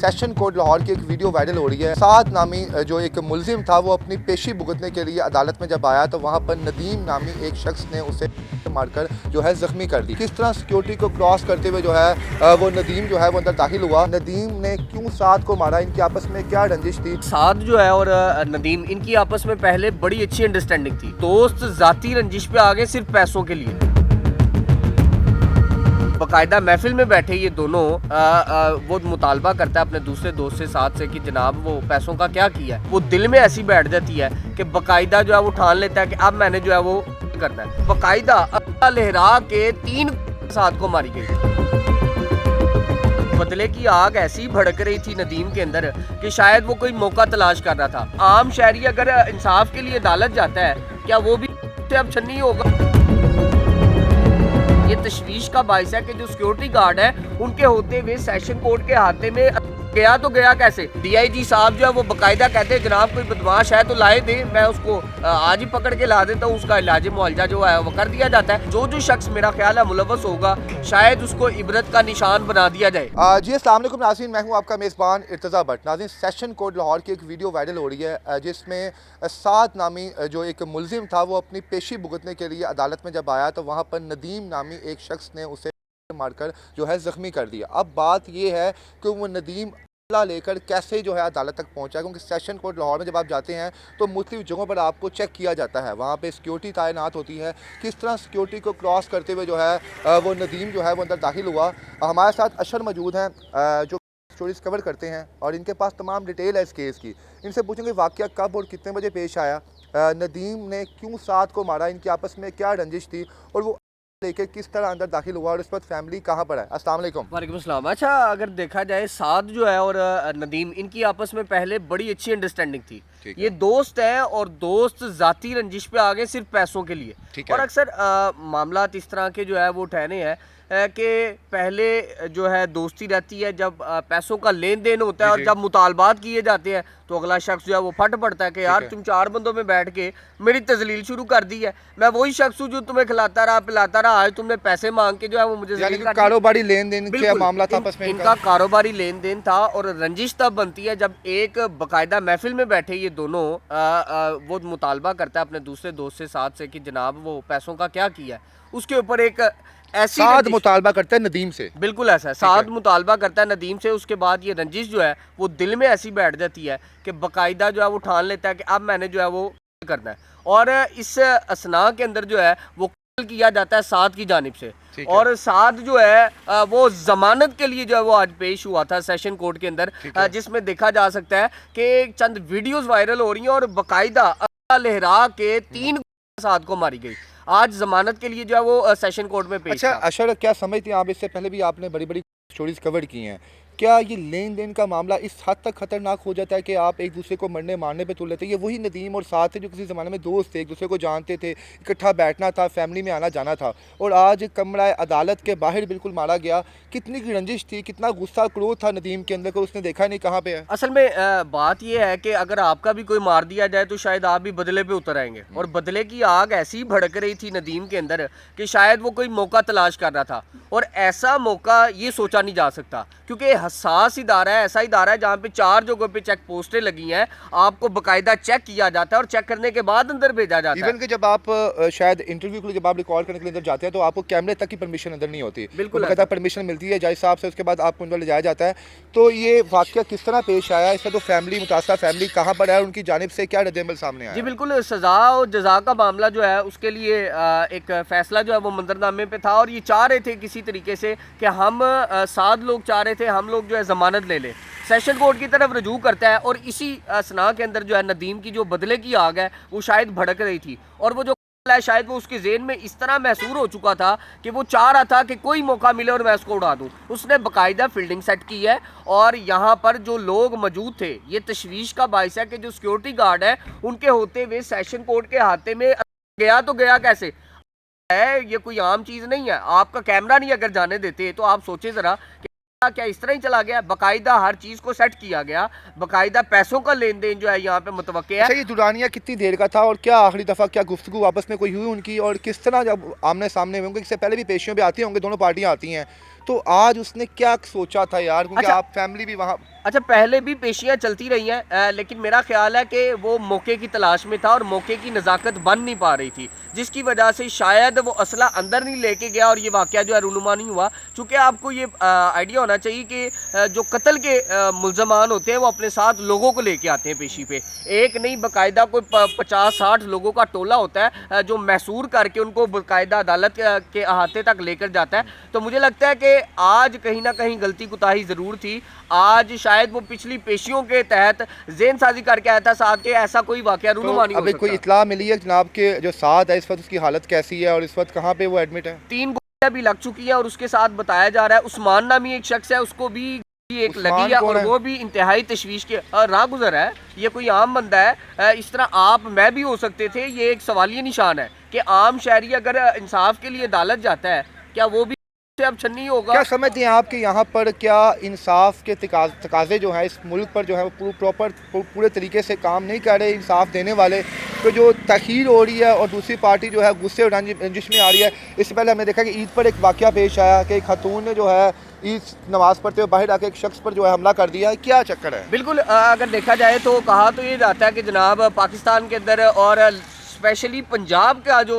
Session court Lahore की एक video viral हो रही है। साद नामी जो एक मुलजिम था वो अपनी पेशी भुगतने के लिए अदालत में जब आया तो वहाँ पर नदीम नामी एक शख्स ने उसे मारकर जो है जख्मी कर दी। किस तरह सिक्योरिटी को क्रॉस करते हुए जो है वो नदीम जो है वो अंदर दाखिल हुआ। नदीम ने क्यों साद को मारा, इनकी आपस में क्या रंजिश थी? साद जो है और नदीम, इनकी आपस में पहले बड़ी अच्छी अंडरस्टैंडिंग थी। दोस्त जाती रंजिश पे आ गए सिर्फ पैसों के लिए। बाकायदा महफिल में बैठे ये दोनों वो मुतालबा करता है अपने दूसरे दोस्त से, साथ से, कि जनाब वो पैसों का क्या किया है। वो दिल में ऐसी बैठ जाती है कि बाकायदा जो है वो ठान लेता है कि अब मैंने जो है वो करना है। बाकायदा लहरा के 3 साद को मारी गई। बदले की आग ऐसी भड़क रही थी नदीम के अंदर कि शायद वो कोई मौका तलाश कर रहा था। आम शहरी अगर इंसाफ के लिए अदालत जाता है, क्या वो भी अब छन्नी होगा? ये तशवीश का बाइस है कि जो सिक्योरिटी गार्ड है उनके होते हुए सेशन कोर्ट के हाथे में गया तो गया कैसे। डीआईजी साहब जो है वो बाकायदा कहते हैं जनाब कोई बदमाश है तो लाए दे, मैं उसको आज ही पकड़ के ला देता हूँ, उसका इलाज मुआवजा जो है वो कर दिया जाता है। जो शख्स मेरा ख्याल है मुलव्वस होगा शायद उसको इबरत का निशान बना दिया जाए। जी अस्सलाम वालेकुम नाज़रीन, मैं हूँ आपका मेज़बान इर्तज़ा भट्ट। नाज़रीन, सेशन कोर्ट लाहौर की एक वीडियो वायरल हो रही है जिसमें साद नामी जो एक मुलजिम था वो अपनी पेशी भुगतने के लिए अदालत में जब आया तो वहाँ पर नदीम नामी एक शख्स ने उसे मारकर जो है ज़ख्मी कर दिया। अब बात ये है कि वो नदीम लेकर कैसे जो है अदालत तक पहुंचा, क्योंकि सेशन कोर्ट लाहौर में जब आप जाते हैं तो मुख्तलिफ जगहों पर आपको चेक किया जाता है, वहाँ पे सिक्योरिटी तैनात होती है। किस तरह सिक्योरिटी को क्रॉस करते हुए जो है वो नदीम जो है वो अंदर दाखिल हुआ। हमारे साथ अशर मौजूद हैं जो स्टोरीज कवर करते हैं और इनके पास तमाम डिटेल है इस केस की। इनसे पूछेंगे वाक़या कब और कितने बजे पेश आया, नदीम ने क्यों साद को मारा, इनकी आपस में क्या रंजिश थी और वो लेके किस तरह अंदर दाखिल हुआ और इस वक्त फैमिली कहाँ पर है। अस्सलाम वालेकुम। वालेकुम अस्सलाम। अच्छा, अगर देखा जाए साद जो है और नदीम, इनकी आपस में पहले बड़ी अच्छी अंडरस्टैंडिंग थी। ये दोस्त हैं और दोस्त जाती रंजिश पे आ गए सिर्फ पैसों के लिए। और अक्सर मामला इस तरह के जो है वो ठहरे हैं कि पहले जो है दोस्ती रहती है, जब पैसों का लेन देन होता है और जब मुतालबात किए जाते हैं तो अगला शख्स जो है वो फट पड़ता है कि यार तुम 4 बंदों में बैठ के मेरी तजलील शुरू कर दी है, मैं वही शख्स हूँ जो तुम्हें खिलाता रहा पिलाता रहा, आज तुमने पैसे मांग के जो है वो मुझे कारोबारी लेन देन का मामला था आपस में। इनका कारोबारी लेन देन था और रंजिश तब बनती है जब एक बाकायदा महफिल में बैठे ये दोनों वो मुतालबा करता है अपने दूसरे दोस्त से, साथ से, कि जनाब वो पैसों का क्या किया है। उसके ऊपर एक ऐसी साद मुतालबा करता है नदीम से। बिल्कुल ऐसा है, साद मुतालबा करता है नदीम से। उसके बाद ये रंजिश जो है वो दिल में ऐसी बैठ जाती है कि बाकायदा जो है वो ठान लेता है कि अब मैंने जो है वो करना है। और इस असना के अंदर जो है वो कत्ल किया जाता है साद की जानिब से। और साद जो है वो जमानत के लिए जो है वो आज पेश हुआ था सेशन कोर्ट के अंदर, जिसमें देखा जा सकता है कि चंद वीडियोस वायरल हो रही हैं और बाकायदा लहरा के 3 साद को मारी गई। आज जमानत के लिए जो है वो सेशन कोर्ट में पेश। अच्छा अशर, क्या समझती हैं आप, इससे पहले भी आपने बड़ी बड़ी स्टोरीज कवर की हैं, क्या ये लेन देन का मामला इस हद तक खतरनाक हो जाता है कि आप एक दूसरे को मरने मारने पे तुल लेते हैं? ये वही नदीम और साथ थे जो किसी ज़माने में दोस्त थे, एक दूसरे को जानते थे, इकट्ठा बैठना था, फैमिली में आना जाना था, और आज कमरा अदालत के बाहर बिल्कुल मारा गया। कितनी की रंजिश थी, कितना गुस्सा क्रोध था नदीम के अंदर को उसने देखा नहीं कहाँ पे है। असल में बात यह है कि अगर आपका भी कोई मार दिया जाए तो शायद आप भी बदले पे उतर आएंगे। और बदले की आग ऐसी भड़क रही थी नदीम के अंदर कि शायद वो कोई मौका तलाश कर रहा था, और ऐसा मौका ये सोचा नहीं जा सकता क्योंकि हसास इदारा है, ऐसा इदारा है जहाँ पे 4 जगहों पे चेक पोस्टें लगी हैं, आपको बाकायदा चेक किया जाता है और चेक करने के बाद अंदर भेजा जाता है। इवन कि जब आप शायद इंटरव्यू के लिए जब आप रिकॉर्ड करने के लिए अंदर जाते हैं तो आपको कैमरे तक की परमिशन अंदर नहीं होती, बिल्कुल बाकायदा परमिशन मिलती है जज साहब से, उसके बाद आपको अंदर ले जाया जाता है। तो ये वाकया किस तरह पेश आया, इसका तो फैमिली मुतासरा फैमिली कहाँ पर है, उनकी जानिब से क्या रद्द-ए-अमल सामने आया? जी बिल्कुल, सज़ा और जज़ा का मामला जो है उसके लिए एक फ़ैसला जो है वो मंजरनामे पे था, और ये चाह रहे थे किसी तरीके से कि हम 7 लोग चाह रहे थे हम लोग जो है ज़मानत ले लें। सेशन कोर्ट की तरफ रजू करता है और इसी असना के अंदर जो है नदीम की जो बदले की आग है वो शायद भड़क रही थी, और वो जो है शायद वो उसके ज़हन में इस तरह महसूर हो चुका था कि वो चाह रहा था कि कोई मौका मिले और मैं उसको उड़ा दूं। उसने बाकायदा फील्डिंग सेट की है और यहाँ पर जो लोग मौजूद थे, ये तशवीश का बाइस है कि जो सिक्योरिटी गार्ड है उनके होते हुए सेशन कोर्ट के हाथे में गया तो गया कैसे है। ये कोई आम चीज़ नहीं है, आपका कैमरा नहीं अगर जाने देते तो आप सोचे ज़रा क्या इस तरह ही चला गया। बाकायदा हर चीज़ को सेट किया गया, बाकायदा पैसों का लेन देन जो है यहाँ पे मुतवक्के है। अच्छा, ये दुरानिया कितनी देर का था और क्या आखिरी दफ़ा क्या गुफ्तगू आपस में कोई हुई उनकी, और किस तरह जब आमने सामने होंगे, इससे पहले भी पेशियों पे आती होंगे, दोनों पार्टियाँ आती हैं, तो आज उसने क्या सोचा था यार, क्योंकि आप फैमिली भी वहाँ अच्छा, पहले भी पेशियाँ चलती रही हैं, लेकिन मेरा ख़्याल है कि वो मौके की तलाश में था और मौके की नज़ाकत बन नहीं पा रही थी, जिसकी वजह से शायद वो असला अंदर नहीं लेके गया और ये वाक़या जो है रूनुमा नहीं हुआ। चूँकि आपको ये आइडिया होना चाहिए कि जो कत्ल के मुल्ज़मान होते हैं वो अपने साथ लोगों को लेके आते हैं पेशी पे। एक नहीं, बाकायदा कोई 50-60 लोगों का टोला होता है, जो मैसूर करके उनको बाकायदा अदालत के अहाते तक लेकर जाता है। तो मुझे लगता है कि आज कहीं ना कहीं गलती कुताही ज़रूर थी। आज शायद वो पिछली पेशियों के तहत ज़हन साजी करके आया था साथ के, ऐसा कोई वाक़या तो रूनुमा नहीं हो अभी कोई सकता। इत्तला मिली है जनाब के जो साथ है इस वक्त उसकी हालत कैसी है और इस वक्त कहाँ पे वो एडमिट है? 3 गोलियाँ भी लग चुकी हैं और उसके साथ बताया जा रहा है उस्मान नामी एक शख्स है, उसको भी एक लगी उस्मान है कौन और है? वो भी इंतहाई तशवीश के राहगुज़र है। ये कोई आम बंदा है, इस तरह आप मैं भी हो सकते थे। ये एक सवालिया निशान है कि आम शहरी अगर इंसाफ के लिए अदालत जाता है, क्या वो भी से अब छन्नी होगा? क्या समझते हैं आप कि यहाँ पर क्या इंसाफ के तकाजे जो हैं इस मुल्क पर जो है वो पूरे तरीके से काम नहीं कर रहे इंसाफ देने वाले, तो जो तखीर हो रही है और दूसरी पार्टी जो है गुस्से और रंजिश में आ रही है। इससे पहले हमने देखा कि ईद पर एक वाक़या पेश आया कि एक खातून ने जो है ईद नमाज़ पढ़ते हुए बाहर आके एक शख्स पर जो है हमला कर दिया। क्या चक्कर है? बिल्कुल, अगर देखा जाए तो कहा तो ये जाता है कि जनाब पाकिस्तान के अंदर और स्पेशली पंजाब का जो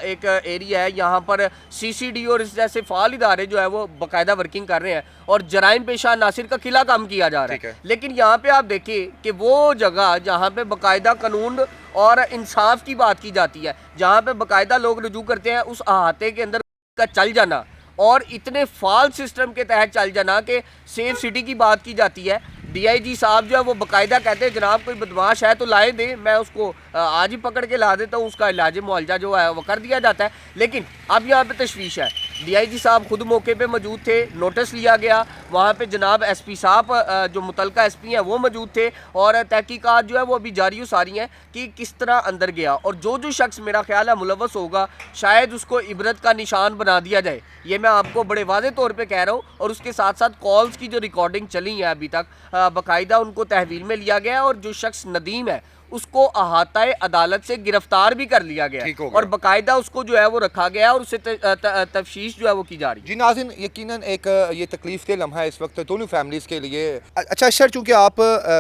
एक एरिया है, यहाँ पर सीसीडी और इस जैसे फ़ाल इदारे जो है वो बाकायदा वर्किंग कर रहे हैं और जराइम पेशा नासिर का किला काम किया जा रहा है। लेकिन यहाँ पे आप देखिए कि वो जगह जहाँ पे बाकायदा कानून और इंसाफ की बात की जाती है, जहाँ पे बाकायदा लोग रुजू करते हैं, उस अहाते के अंदर का चल जाना और इतने फाल सिस्टम के तहत चल जाना कि सेफ सिटी की बात की जाती है। डीआईजी साहब जो है वो बाकायदा कहते हैं जनाब कोई बदमाश है तो लाए दे, मैं उसको आज ही पकड़ के ला देता हूँ, उसका इलाज मुआवजा जो है वो कर दिया जाता है। लेकिन अब यहाँ पे तशवीश है, डीआईजी साहब खुद मौके पे मौजूद थे, नोटिस लिया गया, वहाँ पे जनाब एसपी साहब जो मुतलका एसपी हैं वो मौजूद थे और तहकीकात जो है वो अभी जारी सारी हैं कि किस तरह अंदर गया और जो शख्स मेरा ख्याल है मुलव्वस होगा शायद उसको इबरत का निशान बना दिया जाए। ये मैं आपको बड़े वाज़े तौर पे कह रहा हूँ। और उसके साथ साथ कॉल्स की जो रिकॉर्डिंग चली है अभी तक बाकायदा उनको तहवील में लिया गया और जो शख्स नदीम है उसको अहाताए अदालत से गिरफ्तार भी कर लिया गया और बाकायदा उसको जो है वो रखा गया और उससे तफ्तीश जो है वो की जा रही है। जी नाज़रीन, यकीनन एक ये तकलीफ के लम्हा है इस वक्त दोनों फैमिलीज़ के लिए। अच्छा सर, चूँकि आप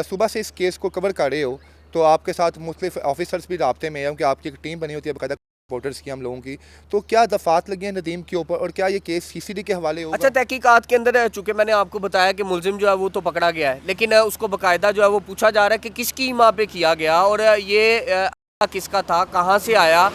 सुबह से इस केस को कवर कर रहे हो तो आपके साथ मुख्तलिफ ऑफिसर्स भी राब्ते में हैं क्योंकि आपकी एक टीम बनी होती है बाकायदा रिपोर्टर्स की हम लोगों की, तो क्या दफात लगी है नदीम के ऊपर और क्या ये केस सीसीडी के हवाले होगा? अच्छा, तहकीकात के अंदर चूंकि मैंने आपको बताया कि मुलजिम जो है वो तो पकड़ा गया है, लेकिन उसको बाकायदा जो है वो पूछा जा रहा है कि किसकी माँ पे किया गया और ये किसका था, कहाँ से आया,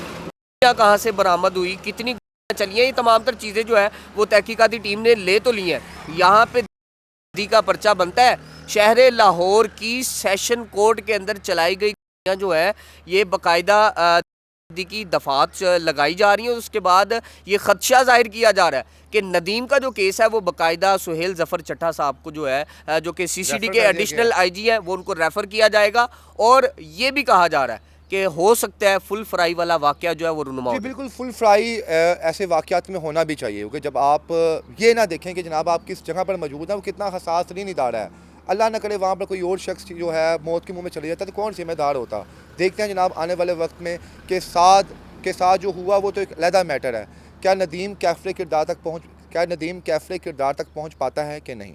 कहाँ से बरामद हुई, कितनी चली है, ये तमाम तर चीज़ें जो है वो तहकीकाती टीम ने ले तो ली हैं। यहाँ पे दी का पर्चा बनता है। शहर लाहौर की सेशन कोर्ट के अंदर चलाई गई जो है ये बाकायदा की दफात लगाई जा रही है। उसके बाद ये खदशा जाहिर किया जा रहा है कि नदीम का जो केस है वो बाकायदा सुहेल जफ़र चट्टा साहब को जो है जो कि सीसीडी के एडिशनल आईजी हैं वो उनको रेफ़र किया जाएगा और ये भी कहा जा रहा है कि हो सकता है फुल फ्राई वाला वाक़या जो है वो रूनुमा हो। बिल्कुल फुल फ्राई ऐसे वाक़यात में होना भी चाहिए क्योंकि जब आप ये ना देखें कि जनाब आप किस जगह पर मौजूद हैं वो कितना हसास तरीन इदारा है, अल्लाह न करे वहाँ पर कोई और शख्स जो है मौत के मुंह में चले जाता तो कौन जिम्मेदार होता। देखते हैं जनाब आने वाले वक्त में के साथ जो हुआ वो तो एक अलहदा मैटर है। क्या नदीम कैफ़रे किरदार तक पहुँच पाता है कि नहीं?